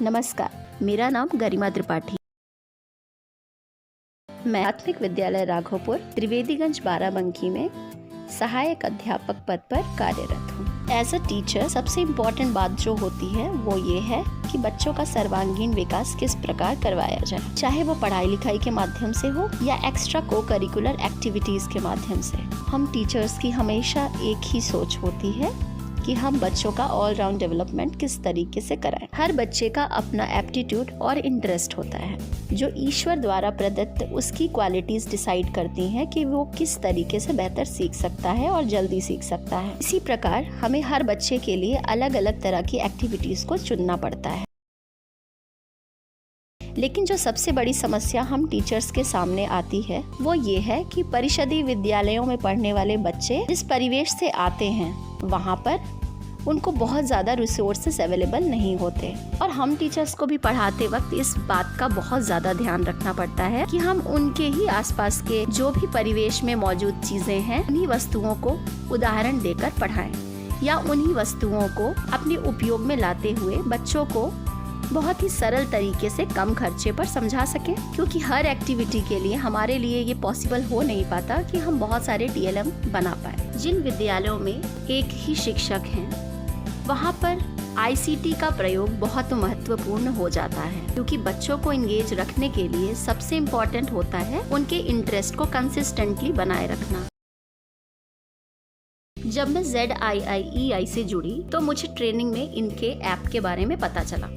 नमस्कार, मेरा नाम गरिमा त्रिपाठी। मैं प्राथमिक विद्यालय राघोपुर त्रिवेदीगंज बाराबंकी में सहायक अध्यापक पद पर कार्यरत हूँ। एज अ टीचर सबसे इम्पोर्टेंट बात जो होती है वो ये है कि बच्चों का सर्वांगीण विकास किस प्रकार करवाया जाए, चाहे वो पढ़ाई लिखाई के माध्यम से हो या एक्स्ट्रा को करिकुलर एक्टिविटीज के माध्यम से। हम टीचर्स की हमेशा एक ही सोच होती है कि हम बच्चों का ऑल राउंड डेवलपमेंट किस तरीके से कराएं। हर बच्चे का अपना एप्टीट्यूड और इंटरेस्ट होता है जो ईश्वर द्वारा प्रदत्त उसकी क्वालिटीज डिसाइड करती हैं कि वो किस तरीके से बेहतर सीख सकता है और जल्दी सीख सकता है। इसी प्रकार हमें हर बच्चे के लिए अलग अलग तरह की एक्टिविटीज को चुनना पड़ता है। लेकिन जो सबसे बड़ी समस्या हम टीचर्स के सामने आती है वो ये है कि परिषदीय विद्यालयों में पढ़ने वाले बच्चे जिस परिवेश से आते हैं वहाँ पर उनको बहुत ज़्यादा रिसोर्सेस अवेलेबल नहीं होते और हम टीचर्स को भी पढ़ाते वक्त इस बात का बहुत ज़्यादा ध्यान रखना पड़ता है कि हम उनके ही आसपास के जो भी परिवेश में मौजूद चीज़ें हैं उन्हीं वस्तुओं को उदाहरण देकर पढ़ाएं या उन्हीं वस्तुओं को अपने उपयोग में लाते हुए बच्चों को बहुत ही सरल तरीके से कम खर्चे पर समझा सके, क्योंकि हर एक्टिविटी के लिए हमारे लिए ये पॉसिबल हो नहीं पाता कि हम बहुत सारे DLM बना पाए। जिन विद्यालयों में एक ही शिक्षक हैं वहाँ पर ICT का प्रयोग बहुत महत्वपूर्ण हो जाता है, क्योंकि बच्चों को इंगेज रखने के लिए सबसे इम्पोर्टेंट होता है उनके इंटरेस्ट को कंसिस्टेंटली बनाए रखना। जब मैं ZIIEI से जुड़ी तो मुझे ट्रेनिंग में इनके ऐप के बारे में पता चला।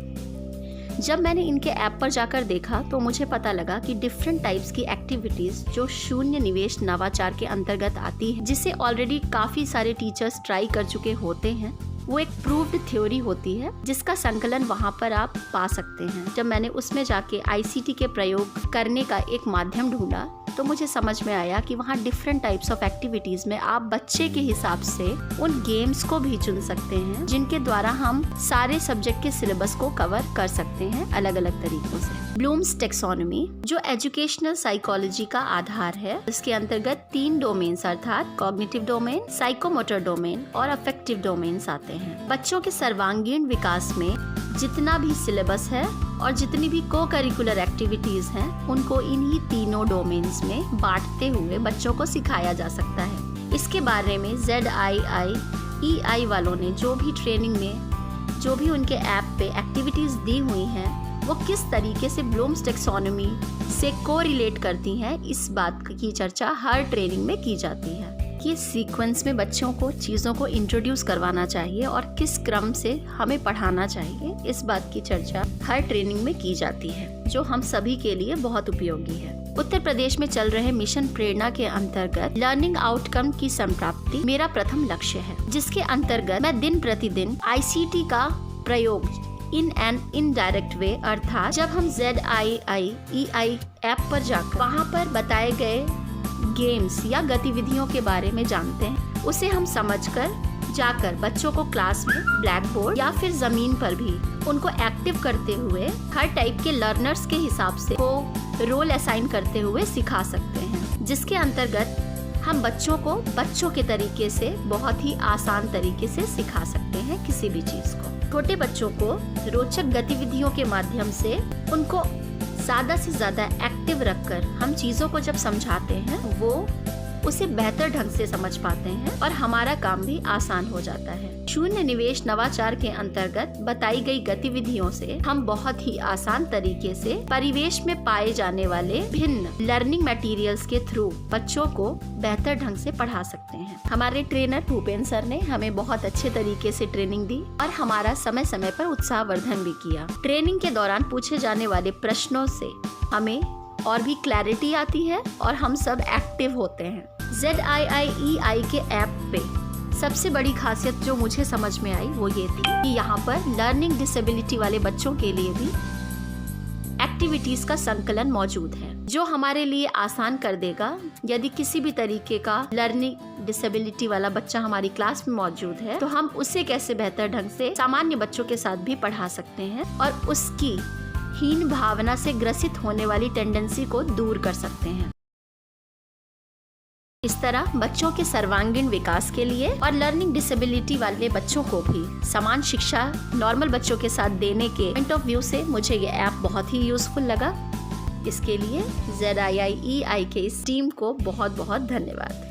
जब मैंने इनके ऐप पर जाकर देखा तो मुझे पता लगा कि डिफरेंट टाइप्स की एक्टिविटीज जो शून्य निवेश नवाचार के अंतर्गत आती है, जिसे ऑलरेडी काफी सारे टीचर्स ट्राई कर चुके होते हैं, वो एक प्रूव्ड थ्योरी होती है जिसका संकलन वहाँ पर आप पा सकते हैं। जब मैंने उसमें जाके ICT के प्रयोग करने का एक माध्यम ढूंढा तो मुझे समझ में आया कि वहाँ डिफरेंट टाइप्स ऑफ एक्टिविटीज में आप बच्चे के हिसाब से उन गेम्स को भी चुन सकते हैं जिनके द्वारा हम सारे सब्जेक्ट के सिलेबस को कवर कर सकते हैं अलग अलग तरीकों से। ब्लूम्स टेक्सोनॉमी जो एजुकेशनल साइकोलॉजी का आधार है, इसके अंतर्गत 3 डोमेन्स अर्थात कॉग्निटिव डोमेन, साइकोमोटर डोमेन और अफेक्टिव डोमेन्स आते हैं। बच्चों के सर्वांगीण विकास में जितना भी सिलेबस है और जितनी भी को करिकुलर एक्टिविटीज हैं उनको इन्हीं तीनों डोमेन्स में बांटते हुए बच्चों को सिखाया जा सकता है। इसके बारे में ZIIEI वालों ने जो भी ट्रेनिंग में जो भी उनके ऐप पे एक्टिविटीज दी हुई हैं वो किस तरीके से ब्लूम्स टेक्सोनॉमी से कोरिलेट करती हैं, इस बात की चर्चा हर ट्रेनिंग में की जाती है। किस सीक्वेंस में बच्चों को चीज़ों को इंट्रोड्यूस करवाना चाहिए और किस क्रम से हमें पढ़ाना चाहिए, इस बात की चर्चा हर ट्रेनिंग में की जाती है, जो हम सभी के लिए बहुत उपयोगी है। उत्तर प्रदेश में चल रहे मिशन प्रेरणा के अंतर्गत लर्निंग आउटकम की संप्राप्ति मेरा प्रथम लक्ष्य है, जिसके अंतर्गत मैं दिन प्रतिदिन ICT का प्रयोग इन एन इनडायरेक्ट वे अर्थात जब हम ZIIEI ऐप पर जाकर वहाँ पर बताए गए गेम्स या गतिविधियों के बारे में जानते हैं, उसे हम समझकर जाकर बच्चों को क्लास में ब्लैक बोर्ड या फिर जमीन पर भी उनको एक्टिव करते हुए हर टाइप के लर्नर्स के हिसाब से को रोल असाइन करते हुए सिखा सकते हैं, जिसके अंतर्गत हम बच्चों को बच्चों के तरीके से बहुत ही आसान तरीके से सिखा सकते हैं किसी भी चीज को। छोटे बच्चों को रोचक गतिविधियों के माध्यम से उनको ज़्यादा से ज़्यादा एक्टिव रखकर हम चीज़ों को जब समझाते हैं वो उसे बेहतर ढंग से समझ पाते हैं और हमारा काम भी आसान हो जाता है। शून्य निवेश नवाचार के अंतर्गत बताई गई गतिविधियों से हम बहुत ही आसान तरीके से परिवेश में पाए जाने वाले भिन्न लर्निंग मटेरियल्स के थ्रू बच्चों को बेहतर ढंग से पढ़ा सकते हैं। हमारे ट्रेनर भूपेंद्र सर ने हमें बहुत अच्छे तरीके से ट्रेनिंग दी और हमारा समय समय पर उत्साहवर्धन भी किया। ट्रेनिंग के दौरान पूछे जाने वाले प्रश्नों से हमें और भी क्लैरिटी आती है और हम सब एक्टिव होते हैं। ZIIEI के ऐप पे सबसे बड़ी खासियत जो मुझे समझ में आई वो ये थी कि यहाँ पर लर्निंग डिसेबिलिटी वाले बच्चों के लिए भी एक्टिविटीज का संकलन मौजूद है, जो हमारे लिए आसान कर देगा। यदि किसी भी तरीके का लर्निंग डिसेबिलिटी वाला बच्चा हमारी क्लास में मौजूद है तो हम उसे कैसे बेहतर ढंग से सामान्य बच्चों के साथ भी पढ़ा सकते हैं और उसकी हीन भावना से ग्रसित होने वाली टेंडेंसी को दूर कर सकते हैं। इस तरह बच्चों के सर्वांगीण विकास के लिए और लर्निंग डिसेबिलिटी वाले बच्चों को भी समान शिक्षा नॉर्मल बच्चों के साथ देने के पॉइंट ऑफ व्यू से मुझे ये ऐप बहुत ही यूजफुल लगा। इसके लिए ZIIEI के इस टीम को बहुत बहुत धन्यवाद।